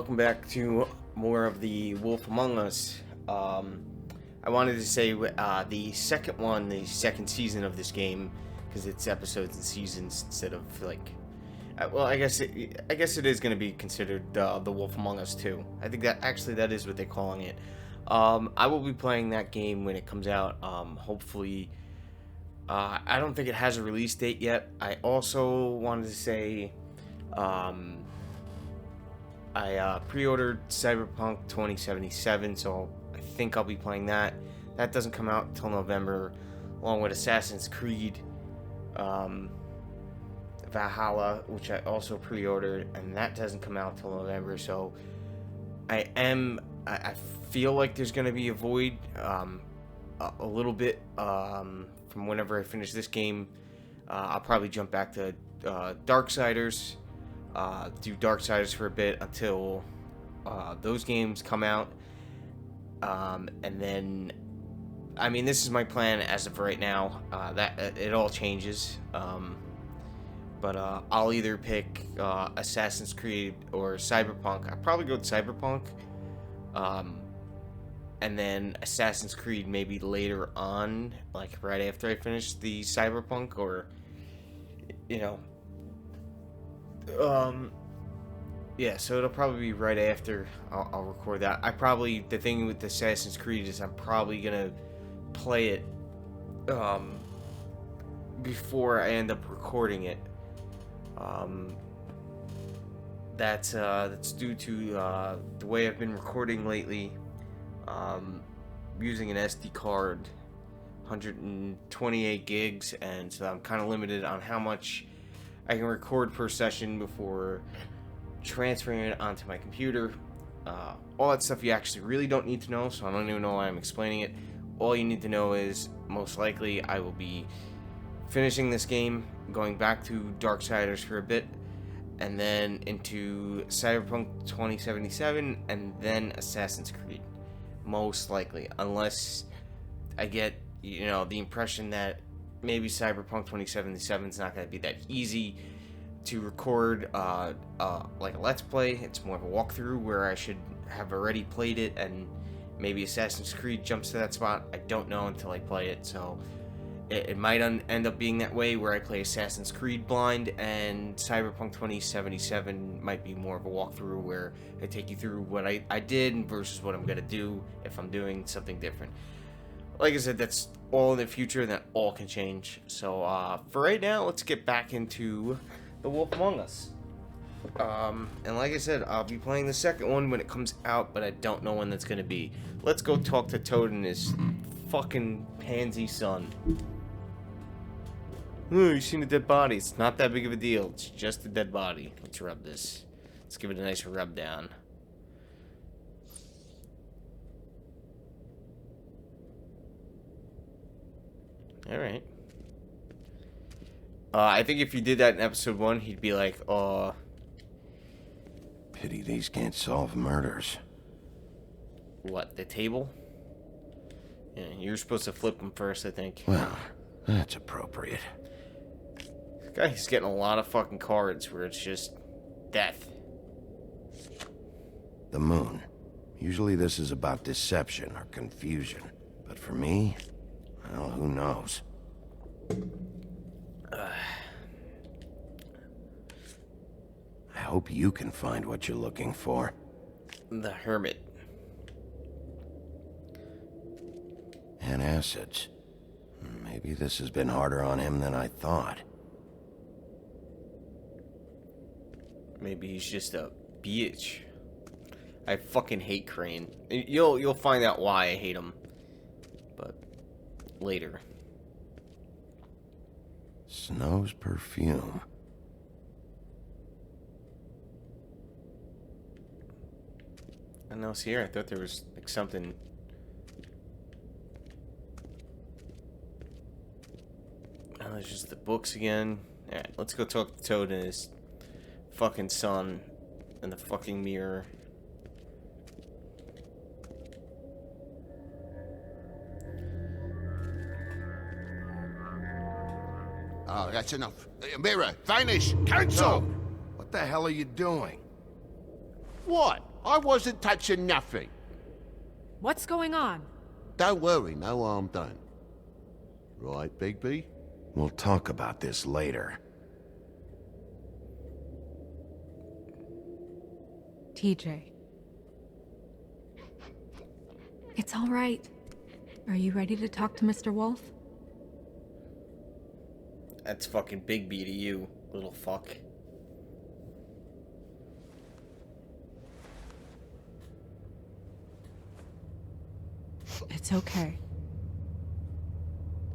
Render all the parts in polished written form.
welcome back to more of the Wolf Among Us. I wanted to say the second season of this game, because it's episodes and seasons instead of like. Well, I guess it is going to be considered the Wolf Among Us 2. I think that is what they're calling it. I will be playing that game when it comes out. Hopefully, I don't think it has a release date yet. I also wanted to say, I pre-ordered Cyberpunk 2077, so I think I'll be playing that. That doesn't come out until November, along with Assassin's Creed Valhalla, which I also pre-ordered, and that doesn't come out till November. So I feel like there's going to be a void a little bit from whenever I finish this game. I'll probably jump back to Darksiders, do Darksiders for a bit until those games come out, and then I mean, this is my plan as of right now. That it all changes, but I'll either pick Assassin's Creed or Cyberpunk. I'll probably go with Cyberpunk, and then Assassin's Creed maybe later on, like right after I finish the Cyberpunk, or yeah, so it'll probably be right after I'll record that. The thing with Assassin's Creed is I'm probably gonna play it before I end up recording it. That's due to the way I've been recording lately, using an SD card, 128 gigs, and so I'm kind of limited on how much I can record per session before transferring it onto my computer. All that stuff you actually really don't need to know, so I don't even know why I'm explaining it. All you need to know is, most likely, I will be finishing this game, going back to Darksiders for a bit, and then into Cyberpunk 2077, and then Assassin's Creed. Most likely, unless I get, the impression that maybe Cyberpunk 2077 is not going to be that easy to record like a Let's Play. It's more of a walkthrough where I should have already played it, and maybe Assassin's Creed jumps to that spot. I don't know until I play it, so it might end up being that way, where I play Assassin's Creed blind, and Cyberpunk 2077 might be more of a walkthrough where I take you through what I did versus what I'm going to do if I'm doing something different. Like I said, that's all in the future, and that all can change. So for right now, let's get back into The Wolf Among Us. And like I said, I'll be playing the second one when it comes out, but I don't know when that's going to be. Let's go talk to Toad and his fucking pansy son. Oh, you seen a dead body. It's not that big of a deal. It's just a dead body. Let's rub this. Let's give it a nice rub down. Alright. I think if you did that in episode 1, he'd be like, Pity these can't solve murders. What, the table? Yeah, you're supposed to flip them first, I think. Well, that's appropriate. This guy's getting a lot of fucking cards where it's just death. The moon. Usually this is about deception or confusion. But for me, well, who knows? I hope you can find what you're looking for. The Hermit. Antacids. Maybe this has been harder on him than I thought. Maybe he's just a bitch. I fucking hate Crane. You'll find out why I hate him. But later. Snow's perfume. I know, see here, I thought there was like something. Oh, it's just the books again. Alright, let's go talk to Toad and his fucking son in the fucking mirror. Oh, that's enough. Mirror, vanish, cancel! What the hell are you doing? What? I wasn't touching nothing. What's going on? Don't worry, no harm done. Right, Bigby? We'll talk about this later. TJ. It's all right. Are you ready to talk to Mr. Wolf? That's fucking Big B to you, little fuck. It's okay.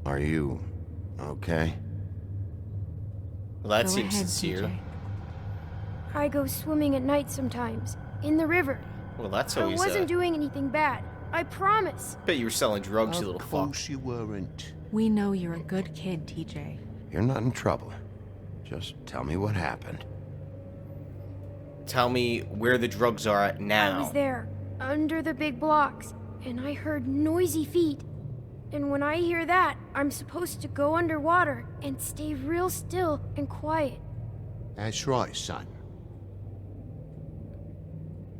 Are you okay? Well, that Go seems ahead, sincere. TJ. I go swimming at night sometimes, in the river. Well, that's I always. wasn't doing anything bad. I promise. Bet you were selling drugs, you little Of fuck. course you weren't. We know you're a good kid, TJ. You're not in trouble. Just tell me what happened. Tell me where the drugs are at now. I was there, under the big blocks, and I heard noisy feet. And when I hear that, I'm supposed to go underwater and stay real still and quiet. That's right, son.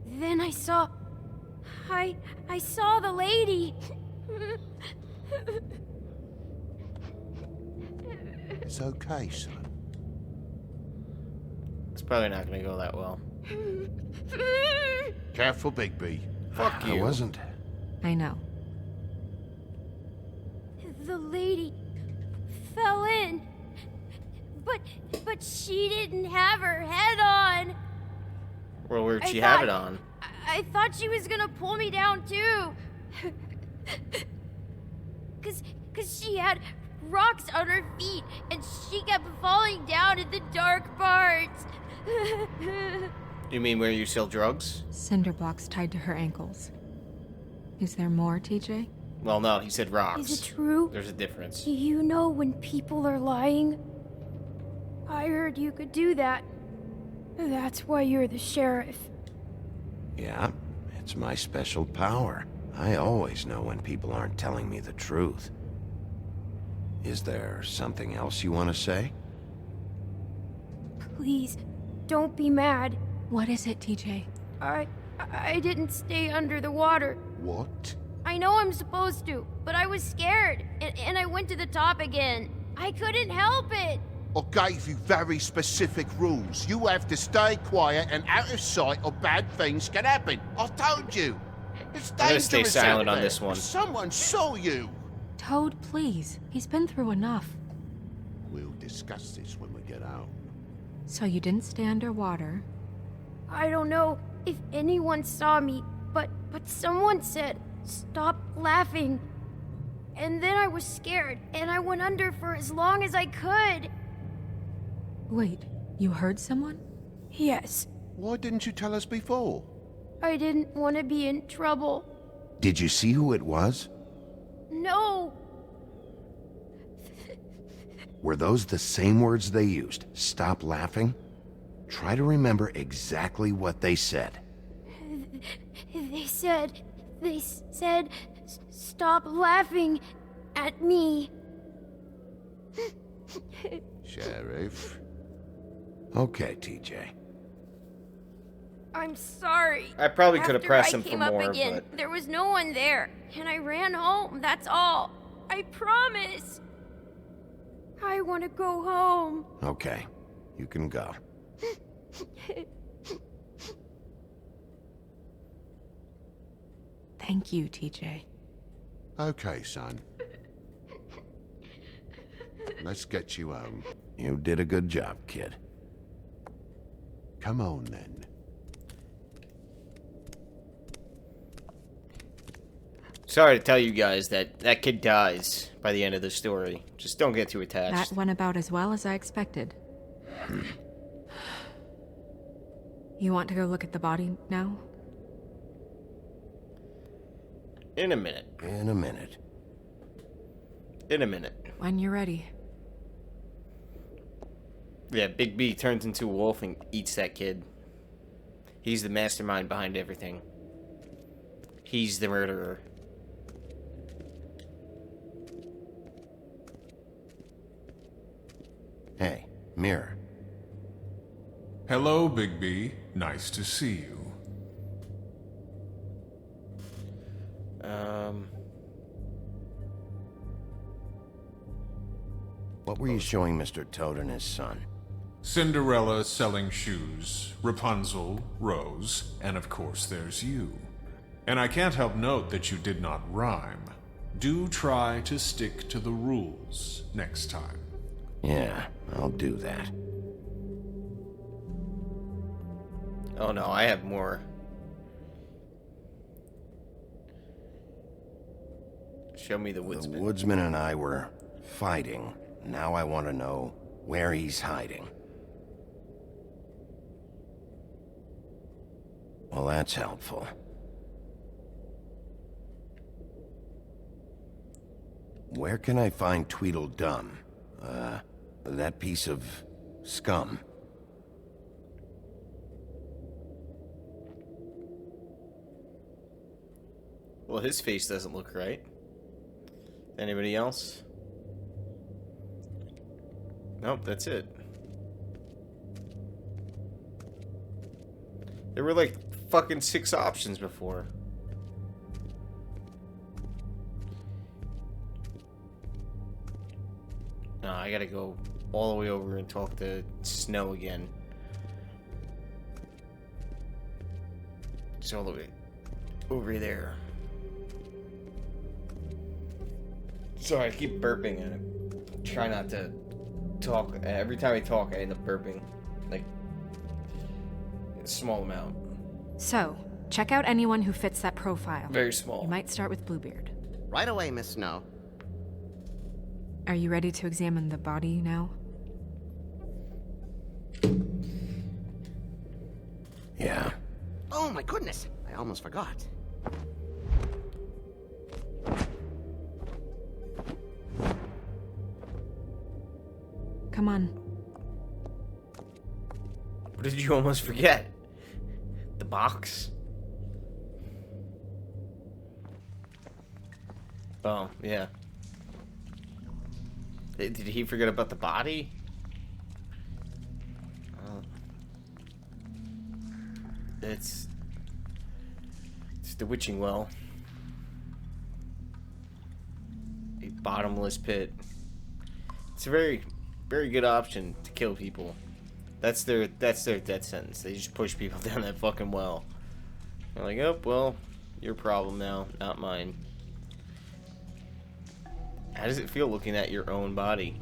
Then I saw... I saw the lady. It's okay, son. It's probably not gonna go that well. Careful, Bigby. Fuck I you. wasn't. I know. The lady fell in. But she didn't have her head on. Well, where'd I she have thought- it on? I thought she was gonna pull me down too. Cause she had rocks on her feet and she kept falling down in the dark parts. You mean where you sell drugs? Cinder blocks tied to her ankles. Is there more, TJ? Well, no, he said rocks. Is it true? There's a difference. Do you know when people are lying? I heard you could do that. That's why you're the sheriff. Yeah, it's my special power. I always know when people aren't telling me the truth. Is there something else you want to say? Please, don't be mad. What is it, TJ? I didn't stay under the water. What? I know I'm supposed to, but I was scared, and I went to the top again. I couldn't help it. I gave you very specific rules. You have to stay quiet and out of sight or bad things can happen. I told you. It's I'm gonna dangerous stay silent out on there. this one. Someone saw you. Toad, please. He's been through enough. We'll discuss this when we get home. So you didn't stay underwater. I don't know if anyone saw me, but someone said, "Stop laughing." And then I was scared, and I went under for as long as I could. Wait, you heard someone? Yes, Why didn't you tell us before? I didn't want to be in trouble. Did you see who it was? No, Were those the same words they used? Stop laughing? Try to remember exactly what they said. they said, "Stop laughing at me." Sheriff. Okay, TJ. I'm sorry. I probably could have After pressed I him for came up more, again, but there was no one there, and I ran home. That's all. I promise. I want to go home. Okay, you can go. Thank you, TJ. Okay, son. Let's get you home. You did a good job, kid. Come on, then. sorry to tell you guys that that kid dies by the end of the story. Just don't get too attached. That went about as well as I expected. You want to go look at the body now? In a minute. In a minute. In a minute. When you're ready. Yeah, Big B turns into a wolf and eats that kid. He's the mastermind behind everything. He's the murderer. Hey, Mirror. Hello, Big B. Nice to see you. What were you showing Mr. Toad and his son? Cinderella selling shoes, Rapunzel, Rose, and of course there's you. And I can't help note that you did not rhyme. Do try to stick to the rules next time. Yeah, I'll do that. Oh no, I have more. Show me the woodsman. The woodsman and I were fighting. Now I want to know where he's hiding. Well, that's helpful. Where can I find Tweedledum? That piece of scum. Well, his face doesn't look right. Anybody else? Nope, that's it. There were like fucking 6 options before. No, I gotta go all the way over and talk to Snow again. It's all the way over there. Sorry, I keep burping and I try not to talk. Every time I talk, I end up burping. Like, a small amount. So, check out anyone who fits that profile. Very small. You might start with Bluebeard. Right away, Miss Snow. Are you ready to examine the body now? Yeah. Oh my goodness, I almost forgot. Come on. What did you almost forget? The box? Oh, yeah. Did he forget about the body? It's the witching well. A bottomless pit. It's a very, very good option to kill people. That's their death sentence. They just push people down that fucking well. They're like, oh, well, your problem now, not mine. How does it feel looking at your own body?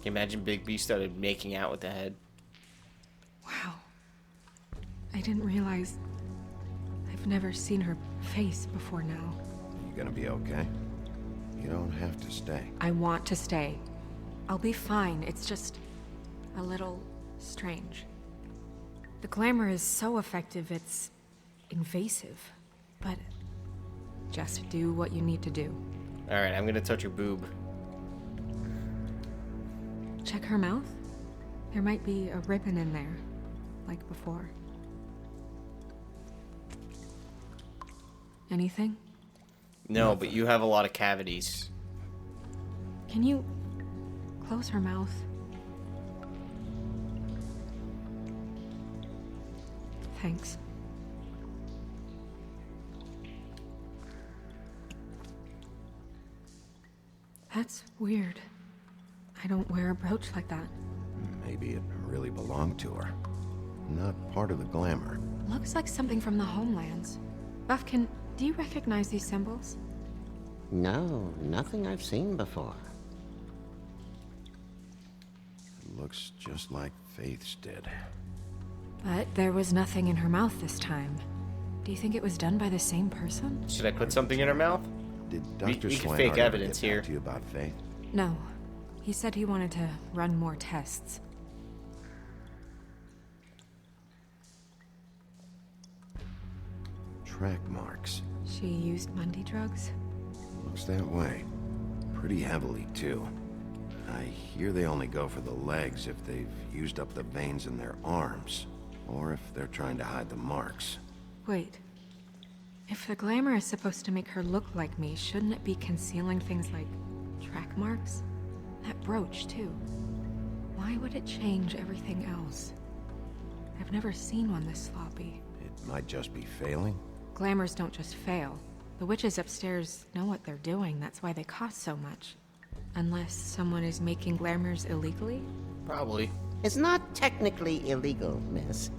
Can you imagine Big B started making out with the head? Wow. I didn't realize... I've never seen her face before now. You gonna be okay? You don't have to stay. I want to stay. I'll be fine. It's just... a little... strange. The glamour is so effective, it's... invasive. But... just do what you need to do. Alright, I'm gonna touch your boob. Check her mouth. There might be a ribbon in there, like before. Anything? No, but you have a lot of cavities. Can you close her mouth? Thanks. That's weird. I don't wear a brooch like that. Maybe it really belonged to her. Not part of the glamour. Looks like something from the homelands. Buffkin, do you recognize these symbols? No, nothing I've seen before. It looks just like Faith's did. But there was nothing in her mouth this time. Do you think it was done by the same person? Should I put something in her mouth? Did We- Dr. we can Swinehart fake ever evidence get back here. to you about Faith? No. He said he wanted to run more tests. Track marks. She used Mundy drugs? Looks that way. Pretty heavily, too. I hear they only go for the legs if they've used up the veins in their arms, or if they're trying to hide the marks. Wait. If the glamour is supposed to make her look like me, shouldn't it be concealing things like track marks? That brooch, too. Why would it change everything else? I've never seen one this sloppy. It might just be failing. Glamours don't just fail. The witches upstairs know what they're doing, that's why they cost so much. Unless someone is making glamours illegally? Probably. It's not technically illegal, miss.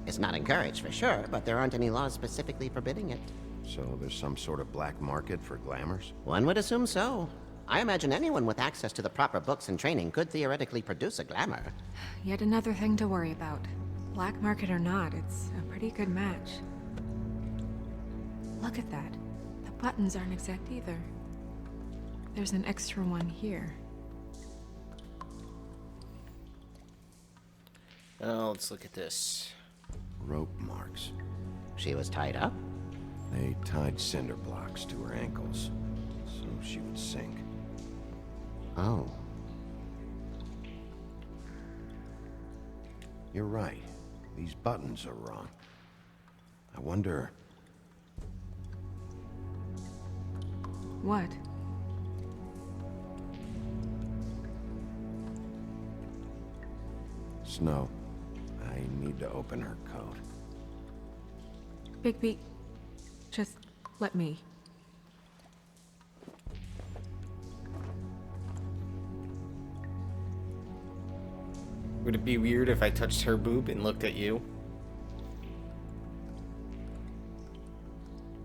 It's not encouraged for sure, but there aren't any laws specifically forbidding it. So there's some sort of black market for glamours? One would assume so. I imagine anyone with access to the proper books and training could theoretically produce a glamour. Yet another thing to worry about. Black market or not, it's a pretty good match. Look at that. The buttons aren't exact either. There's an extra one here. Let's look at this. Rope marks. She was tied up? They tied cinder blocks to her ankles, so she would sink. Oh. You're right. These buttons are wrong. I wonder... What? Snow, I need to open her coat. Bigby, just let me. Would it be weird if I touched her boob and looked at you?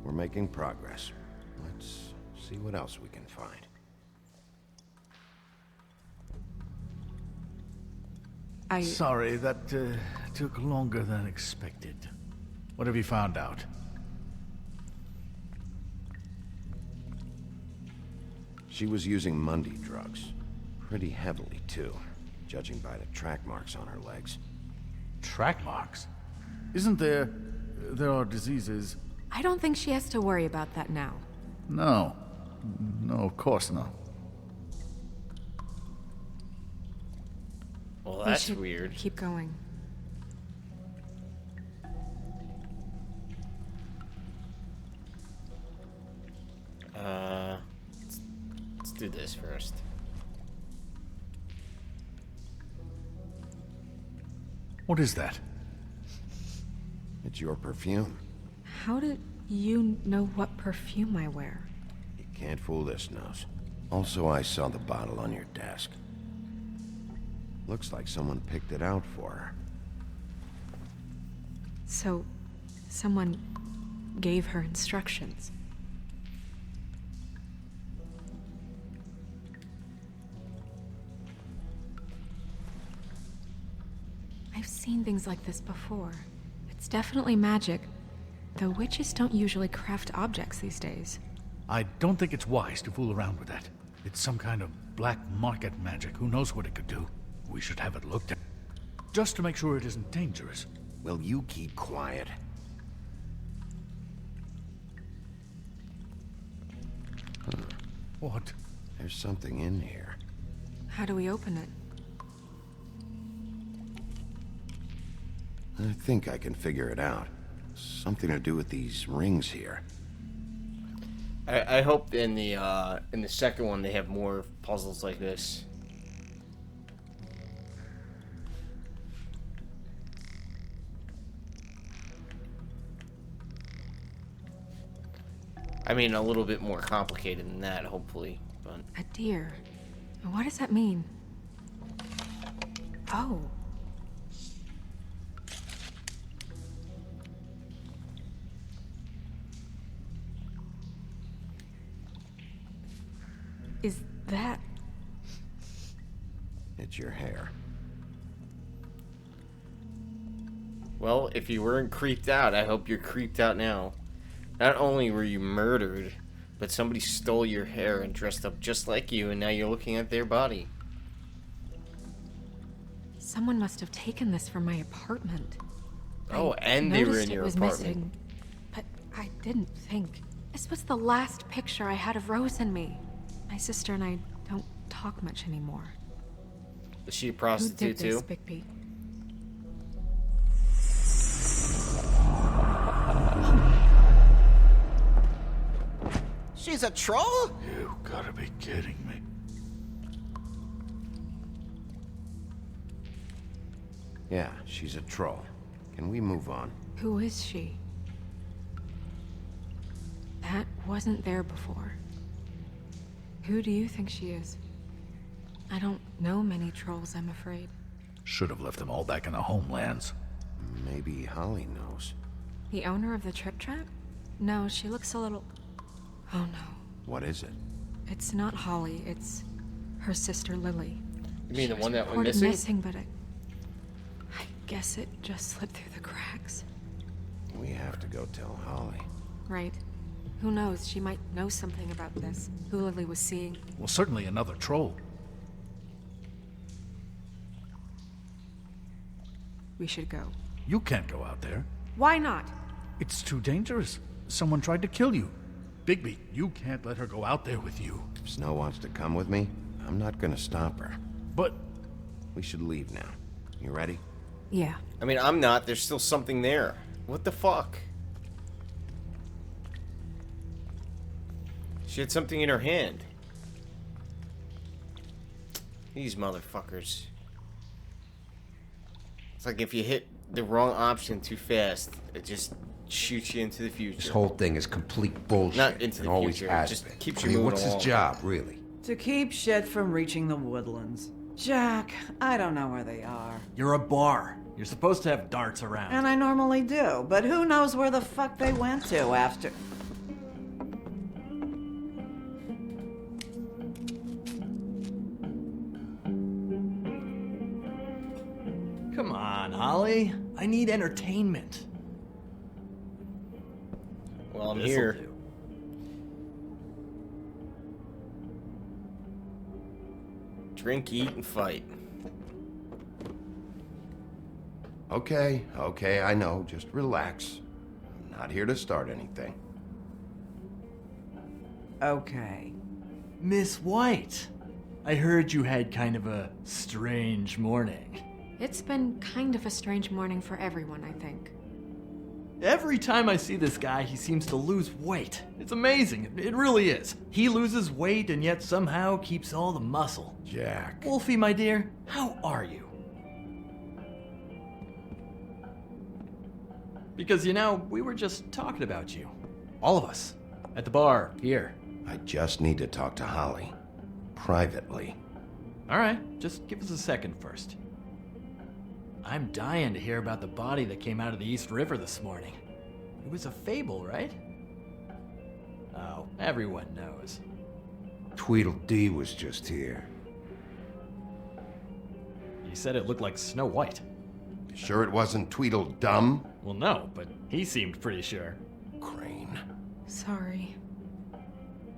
We're making progress. Let's see what else we can find. Sorry, that took longer than expected. What have you found out? She was using Mundy drugs. Pretty heavily, too, judging by the track marks on her legs. Track marks? Isn't there... there are diseases... I don't think she has to worry about that now. No. No, of course not. Well, We that's should weird. Keep going. Let's do this first. What is that? It's your perfume. How did you know what perfume I wear? You can't fool this nose. Also, I saw the bottle on your desk. Looks like someone picked it out for her. So, someone gave her instructions. I've seen things like this before. It's definitely magic, though witches don't usually craft objects these days. I don't think it's wise to fool around with that. It's some kind of black market magic. Who knows what it could do? We should have it looked at. Just to make sure it isn't dangerous. Will you keep quiet? What? There's something in here. How do we open it? I think I can figure it out. Something to do with these rings here. I hope in the second one they have more puzzles like this. I mean, a little bit more complicated than that, hopefully, but... A deer. What does that mean? Oh. Is that... It's your hair. Well, if you weren't creeped out, I hope you're creeped out now. Not only were you murdered, but somebody stole your hair and dressed up just like you, and now you're looking at their body. Someone must have taken this from my apartment. Oh, I and they were noticed in it your was apartment. missing, but I didn't think. This was the last picture I had of Rose and me. My sister and I don't talk much anymore. Is she a Who prostitute did this, too? Bigby? She's a troll? You gotta be kidding me. Yeah, she's a troll. Can we move on? Who is she? That wasn't there before. Who do you think she is? I don't know many trolls, I'm afraid. Should have left them all back in the homelands. Maybe Holly knows. The owner of the Trip Trap? No, she looks a little... Oh no. What is it? It's not Holly, it's her sister Lily. You mean the one that went Reported missing? but I guess it just slipped through the cracks. We have to go tell Holly. Right. Who knows, she might know something about this. Who Lily was seeing. Well, certainly another troll. We should go. You can't go out there. Why not? It's too dangerous. Someone tried to kill you. Bigby, you can't let her go out there with you. If Snow wants to come with me, I'm not gonna stop her. But We should leave now. You ready? Yeah. I mean, I'm not. There's still something there. What the fuck? She had something in her hand. These motherfuckers. It's like if you hit the wrong option too fast, it just shoots you into the future. This whole thing is complete bullshit. Not into and the always future, has just been. keeps I you mean, moving what's his along. job, really? To keep shit from reaching the woodlands. Jack, I don't know where they are. You're a bar. You're supposed to have darts around. And I normally do, but who knows where the fuck they went to after. Come on, Holly. I need entertainment. Well, I'm This'll here. do. Drink, eat, and fight. Okay, I know. Just relax. I'm not here to start anything. Okay. Miss White, I heard you had kind of a strange morning. It's been kind of a strange morning for everyone, I think. Every time I see this guy, he seems to lose weight. It's amazing. It really is. He loses weight and yet somehow keeps all the muscle. Jack. Wolfie, my dear, how are you? Because, you know, we were just talking about you. All of us. At the bar, here. I just need to talk to Holly. Privately. All right, just give us a second first. I'm dying to hear about the body that came out of the East River this morning. It was a fable, right? Oh, everyone knows. Tweedledee was just here. You said it looked like Snow White. Sure it wasn't Tweedledum? Well, no, but he seemed pretty sure. Crane. Sorry.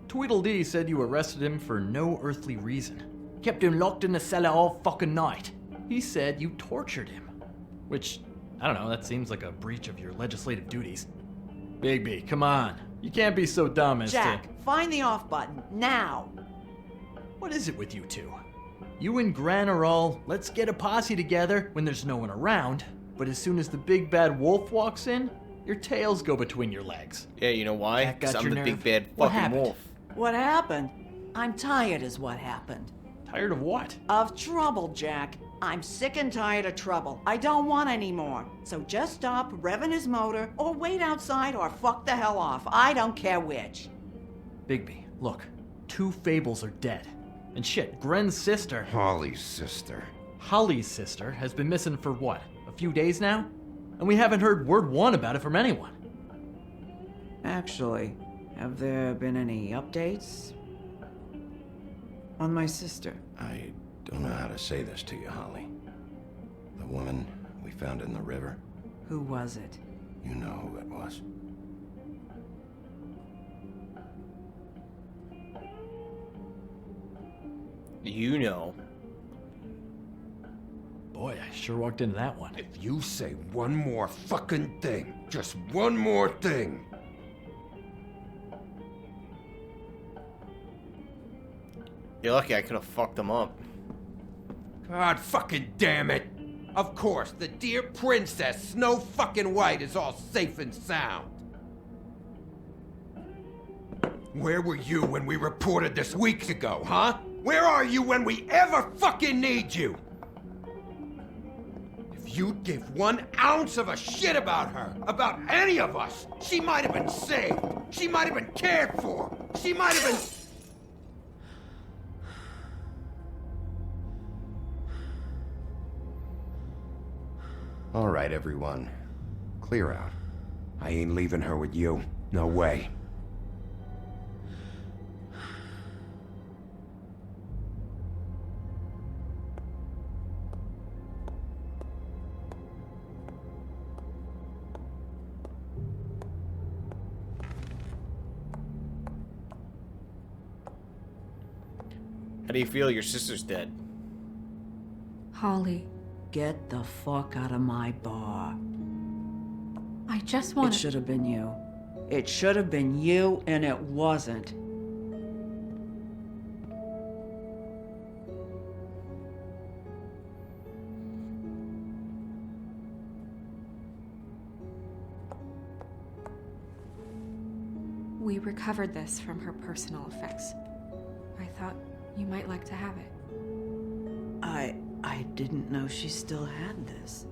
Tweedledee said you arrested him for no earthly reason. Kept him locked in the cellar all fucking night. He said you tortured him. Which, I don't know, that seems like a breach of your legislative duties. Bigby, come on. You can't be so dumb as Jack, to... find the off button, now! What is it with you two? You and Gran are all, let's get a posse together when there's no one around. But as soon as the big bad wolf walks in, your tails go between your legs. Yeah, you know why? That got Because I'm your the big nerve? bad What fucking happened? wolf. What happened? I'm tired, is what happened. Tired of what? Of trouble, Jack. I'm sick and tired of trouble. I don't want any more. So just stop revving his motor, or wait outside, or fuck the hell off. I don't care which. Bigby, look. 2 fables are dead. And shit, Gren's sister, Holly's sister. Holly's sister, has been missing for what? A few days now? And we haven't heard word one about it from anyone. Actually, have there been any updates? On my sister? I don't know how to say this to you, Holly. The woman we found in the river, Who was it? you know who it was. You know. Boy, I sure walked into that one. If you say one more fucking thing, just one more thing. You're lucky I could have fucked them up. God fucking damn it. Of course, the dear princess, Snow fucking White, is all safe and sound. Where were you when we reported this weeks ago, huh? Where are you when we ever fucking need you? If you'd give 1 ounce of a shit about her, about any of us. She might have been saved. She might have been cared for. She might have been... All right, everyone. Clear out. I ain't leaving her with you. No way. How do you feel your sister's dead? Holly, Get the fuck out of my bar. I just It want to... should have been you. It should have been you, and it wasn't. We recovered this from her personal effects. I thought you might like to have it. I didn't know she still had this.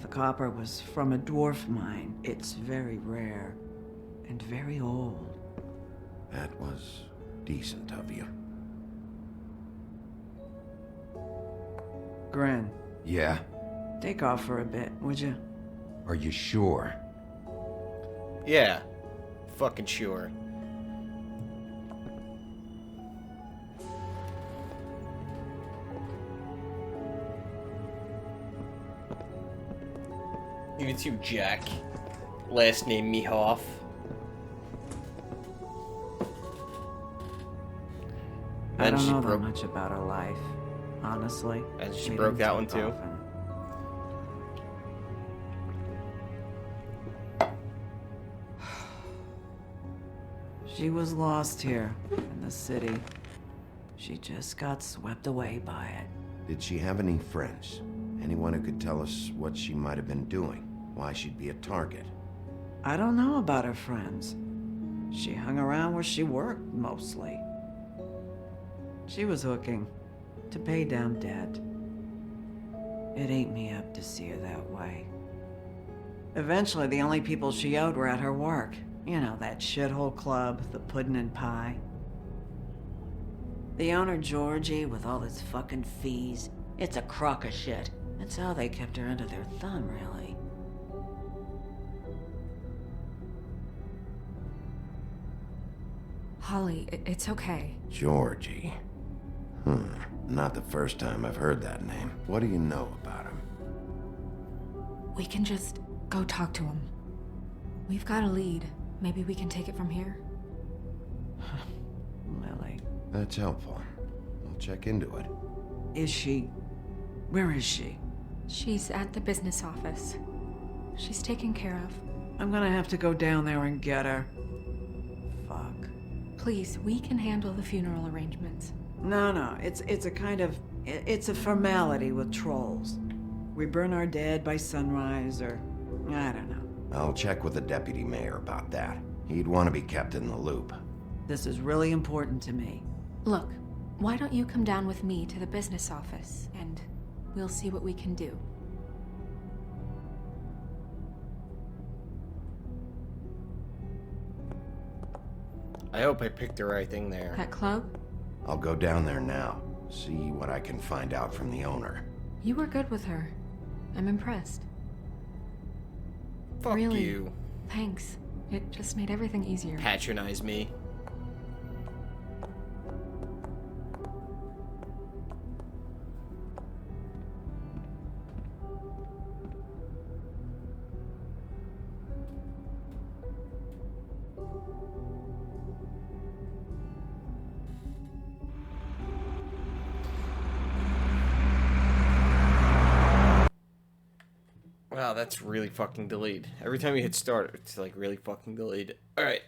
The copper was from a dwarf mine. It's very rare and very old. That was decent of you. Gren, Yeah? take off for a bit, would you? Are you sure? Yeah. Fucking sure. You too, Jack. Last name Mihoff. I don't know that broke. much about her life, honestly. And she We broke didn't that one talk too. often. She was lost here in the city. She just got swept away by it. Did she have any friends? Anyone who could tell us what she might have been doing? Why she'd be a target? I don't know about her friends. She hung around where she worked, mostly. She was hooking to pay down debt. It ate me up to see her that way. Eventually, the only people she owed were at her work. You know, that shithole club, the Puddin' and Pie. The owner, Georgie, with all his fucking fees, it's a crock of shit. That's how they kept her under their thumb, really. Holly, it's okay. Georgie. Not the first time I've heard that name. What do you know about him? We can just go talk to him. We've got a lead. Maybe we can take it from here. Lily. That's helpful. I'll check into it. Is she... Where is she? She's at the business office. She's taken care of. I'm gonna have to go down there and get her. Fuck. Please, we can handle the funeral arrangements. No, it's a kind of... It's a formality with trolls. We burn our dead by sunrise, or... I don't know. I'll check with the deputy mayor about that. He'd want to be kept in the loop. This is really important to me. Look, why don't you come down with me to the business office, and we'll see what we can do. I hope I picked the right thing there. That club? I'll go down there now. See what I can find out from the owner. You were good with her. I'm impressed. Fuck Really? you. Thanks. It just made everything easier. Patronize me. Wow, that's really fucking delayed. Every time you hit start, it's like really fucking delayed. Alright,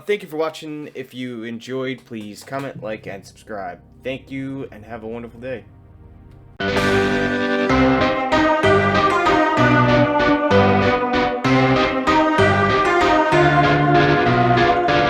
thank you for watching. If you enjoyed, please comment, like, and subscribe. Thank you, and have a wonderful day.